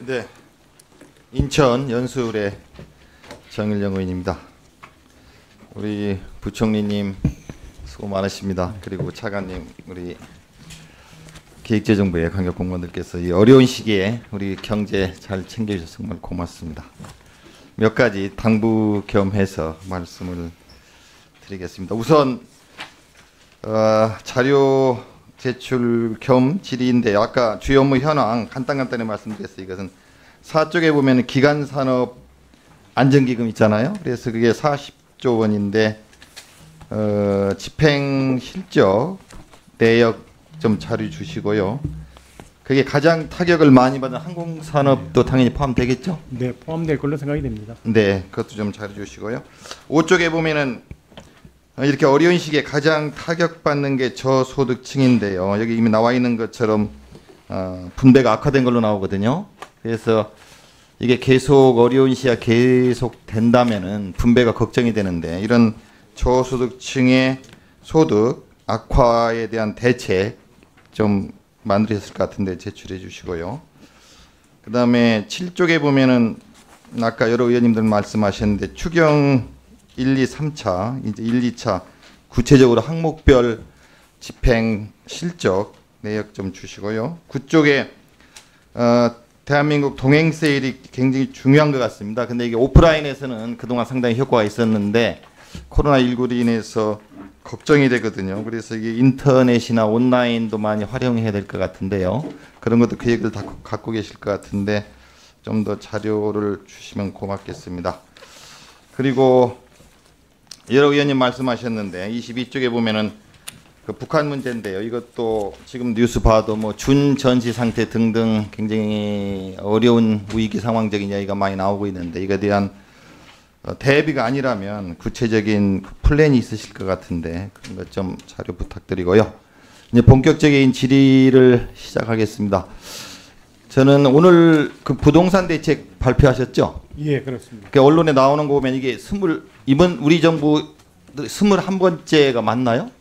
네, 인천 연수울의 정일영 의원입니다. 우리 부총리님 수고 많으십니다. 그리고 차관님, 우리 기획재정부의 강력 공무원들께서 이 어려운 시기에 우리 경제 잘 챙겨주셔서 정말 고맙습니다. 몇 가지 당부 겸해서 말씀을 드리겠습니다. 우선 자료 제출 겸 질의인데 아까 주요 업무 현황 간단히 말씀드렸어요. 이것은 4쪽에 보면 기간산업 안정기금 있잖아요. 그래서 그게 40조 원인데 집행 실적 내역 좀 자료 주시고요. 그게 가장 타격을 많이 받은 항공산업도 당연히 포함되겠죠? 네, 포함될 걸로 생각이 됩니다. 네, 그것도 좀 자료 주시고요. 5쪽에 보면은 이렇게 어려운 시기에 가장 타격받는 게 저소득층인데요. 여기 이미 나와 있는 것처럼 분배가 악화된 걸로 나오거든요. 그래서 이게 계속 어려운 시기가 계속 된다면은 분배가 걱정이 되는데 이런 저소득층의 소득 악화에 대한 대책 좀 만드셨을 것 같은데 제출해 주시고요. 그 다음에 7쪽에 보면은 아까 여러 의원님들 말씀하셨는데 추경 1, 2, 3차, 이제 1, 2차 구체적으로 항목별 집행 실적 내역 좀 주시고요. 9쪽에 대한민국 동행 세일이 굉장히 중요한 것 같습니다. 근데 이게 오프라인에서는 그동안 상당히 효과가 있었는데 코로나19로 인해서 걱정이 되거든요. 그래서 이게 인터넷이나 온라인도 많이 활용해야 될 것 같은데요. 그런 것도 계획을 다 갖고 계실 것 같은데 좀 더 자료를 주시면 고맙겠습니다. 그리고 여러 의원님 말씀하셨는데 22쪽에 보면은 그 북한 문제인데요. 이것도 지금 뉴스 봐도 뭐 준전시 상태 등등 굉장히 어려운 위기 상황적인 이야기가 많이 나오고 있는데 이거에 대한 대비가 아니라면 구체적인 플랜이 있으실 것 같은데 그런 것 좀 자료 부탁드리고요. 이제 본격적인 질의를 시작하겠습니다. 저는 오늘 그 부동산 대책 발표하셨죠? 예, 그렇습니다. 그 언론에 나오는 거 보면 이게 이번 우리 정부 21번째가 맞나요?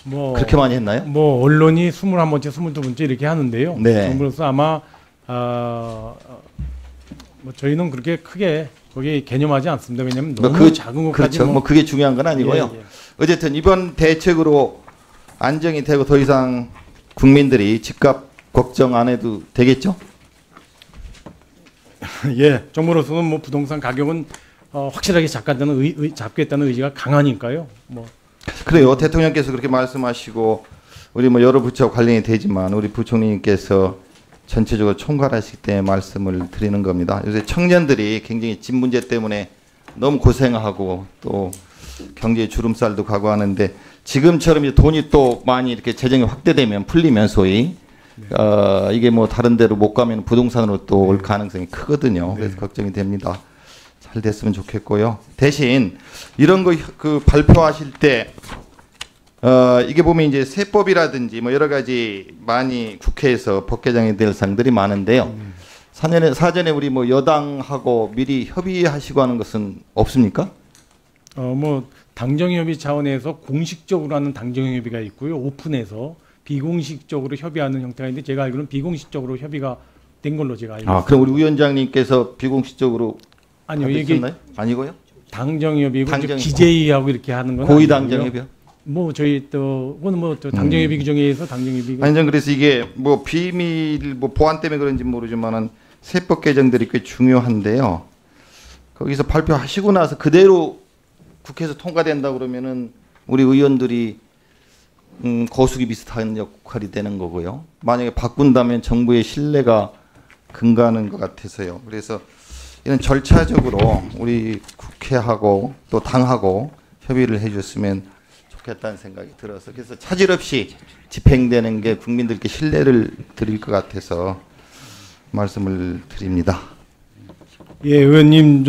뭐 그렇게 많이 했나요? 뭐 언론이 21번째, 22번째 이렇게 하는데요. 네. 정부로서 아마 뭐 저희는 그렇게 크게 거기 개념하지 않습니다. 왜냐하면 너무 작은 것까지 그렇죠. 뭐 그게 중요한 건 아니고요. 예, 예. 어쨌든 이번 대책으로 안정이 되고 더 이상 국민들이 집값 걱정 안 해도 되겠죠? 예, 정부로서는 뭐 부동산 가격은 확실하게 잡겠다는 의지가 강하니까요. 뭐 그래요. 대통령께서 그렇게 말씀하시고 우리 뭐 여러 부처 관련이 되지만 우리 부총리님께서 전체적으로 총괄하시기 때문에 말씀을 드리는 겁니다. 요새 청년들이 굉장히 집 문제 때문에 너무 고생하고 또 경제의 주름살도 가고 하는데 지금처럼 이제 돈이 또 많이 이렇게 재정이 확대되면 풀리면 소위 이게 뭐 다른 데로 못 가면 부동산으로 또 올 가능성이 크거든요. 그래서 걱정이 됩니다. 잘 됐으면 좋겠고요. 대신 이런 거 그 발표하실 때 이게 보면 이제 세법이라든지 뭐 여러 가지 많이 국회에서 법 개정이 될 사항들이 많은데요. 사전에 우리 뭐 여당하고 미리 협의하시고 하는 것은 없습니까? 뭐 당정협의 차원에서 공식적으로 하는 당정협의가 있고요. 오픈해서 비공식적으로 협의하는 형태가 있는데 제가 알기로는 비공식적으로 협의가 된 걸로 제가 알고 있습니다. 그럼 우리 위원장님께서 비공식적으로 아니요, 이게 아니고요? 당정협의고 기재위하고 이렇게 하는 건 고위 당정협의요? 뭐 저희 또 그건 뭐 당정협의 규정에 의해서 당정협의가 아니 그래서 이게 뭐 비밀 뭐 보안 때문에 그런지 모르지만은 세법 개정들이 꽤 중요한데요. 거기서 발표하시고 나서 그대로 국회에서 통과된다 그러면은 우리 의원들이 거수기 비슷한 역할이 되는 거고요. 만약에 바꾼다면 정부의 신뢰가 금가는 것 같아서요. 그래서 이런 절차적으로 우리 국회하고 또 당하고 협의를 해줬으면 좋겠다는 생각이 들어서 그래서 차질 없이 집행되는 게 국민들께 신뢰를 드릴 것 같아서 말씀을 드립니다. 예, 의원님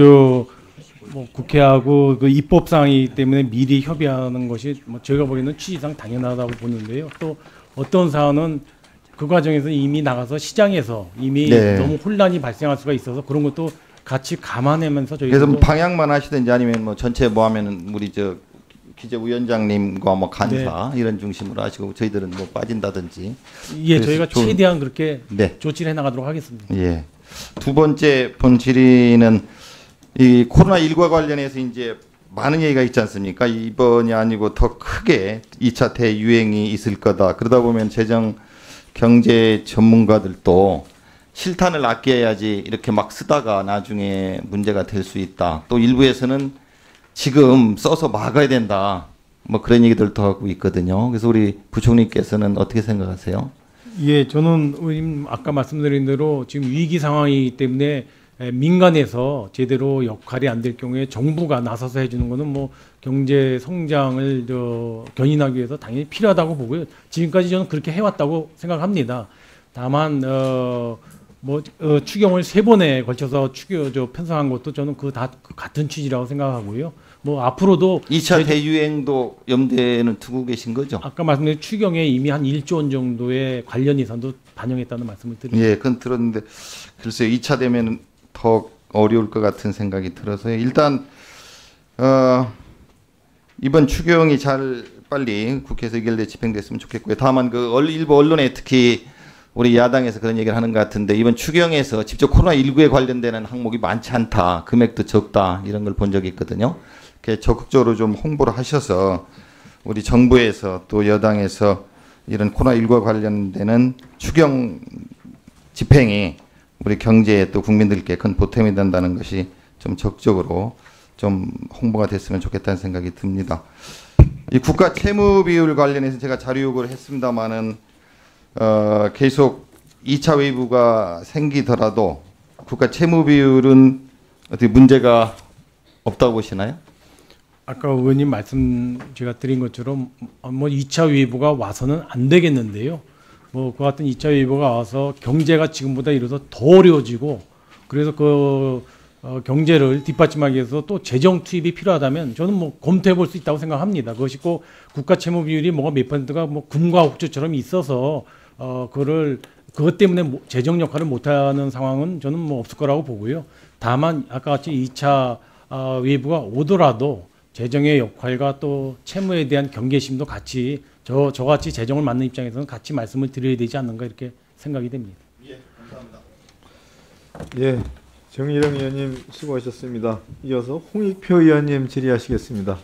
뭐 국회하고 그 입법 사항이기 때문에 미리 협의하는 것이 뭐 제가 보기에는 취지상 당연하다고 보는데요. 또 어떤 사안은 그 과정에서 이미 나가서 시장에서 이미 너무 혼란이 발생할 수가 있어서 그런 것도 같이 감안하면서 저희가 그래서 뭐 방향만 하시든지 아니면 뭐 전체 뭐 하면은 우리 기재위원장님과 뭐 간사 이런 중심으로 하시고 저희들은 뭐 빠진다든지. 예, 저희가 좀, 최대한 그렇게 네. 조치를 해나가도록 하겠습니다. 예. 두 번째 본 질의는 이 코로나19와 관련해서 이제 많은 얘기가 있지 않습니까? 이번이 아니고 더 크게 2차 대유행이 있을 거다. 그러다 보면 재정 경제 전문가들도 실탄을 아껴야지 이렇게 막 쓰다가 나중에 문제가 될 수 있다. 또 일부에서는 지금 써서 막아야 된다. 뭐 그런 얘기들도 하고 있거든요. 그래서 우리 부총리께서는 어떻게 생각하세요? 예, 저는 의원님 아까 말씀드린 대로 지금 위기 상황이기 때문에 민간에서 제대로 역할이 안 될 경우에 정부가 나서서 해주는 거는 뭐 경제 성장을 견인하기 위해서 당연히 필요하다고 보고요. 지금까지 저는 그렇게 해왔다고 생각합니다. 다만 추경을 3번에 걸쳐서 편성한 것도 저는 다 같은 취지라고 생각하고요. 뭐 앞으로도 2차 대유행도 염두에는 두고 계신 거죠? 아까 말씀드린 추경에 이미 한 1조 원 정도의 관련 예산도 반영했다는 말씀을 드립니다. 예, 그건 들었는데 글쎄요, 2차 되면 더 어려울 것 같은 생각이 들어서요. 일단 이번 추경이 잘 빨리 국회에서 의결돼 집행됐으면 좋겠고요. 다만 일부 언론에 특히 우리 야당에서 그런 얘기를 하는 것 같은데 이번 추경에서 직접 코로나19에 관련되는 항목이 많지 않다, 금액도 적다 이런 걸 본 적이 있거든요. 이렇게 적극적으로 좀 홍보를 하셔서 우리 정부에서 또 여당에서 이런 코로나19와 관련되는 추경 집행이 우리 경제에 또 국민들께 큰 보탬이 된다는 것이 좀 적극적으로 좀 홍보가 됐으면 좋겠다는 생각이 듭니다. 이 국가 채무 비율 관련해서 제가 자료 요구를 했습니다마는 계속 2차 웨이브가 생기더라도 국가 채무 비율은 어떻게 문제가 없다고 보시나요? 아까 의원님 말씀 제가 드린 것처럼 뭐 2차 웨이브가 와서는 안 되겠는데요. 뭐 그 같은 2차 웨이브가 와서 경제가 지금보다 이래서 더 어려워지고 그래서 경제를 뒷받침하기 위해서 또 재정 투입이 필요하다면 저는 뭐 검토해 볼 수 있다고 생각합니다. 그것이 꼭 국가 채무 비율이 뭐가 몇 퍼센트가 뭐 금과 옥조처럼 있어서 그것 때문에 재정 역할을 못하는 상황은 저는 뭐 없을 거라고 보고요. 다만 아까 같이 2차 웨이브가 오더라도 재정의 역할과 또 채무에 대한 경계심도 같이 저같이 재정을 맡는 입장에서는 같이 말씀을 드려야 되지 않는가 이렇게 생각이 됩니다. 예, 감사합니다. 예, 정일영 의원님 수고하셨습니다. 이어서 홍익표 의원님 질의하시겠습니다.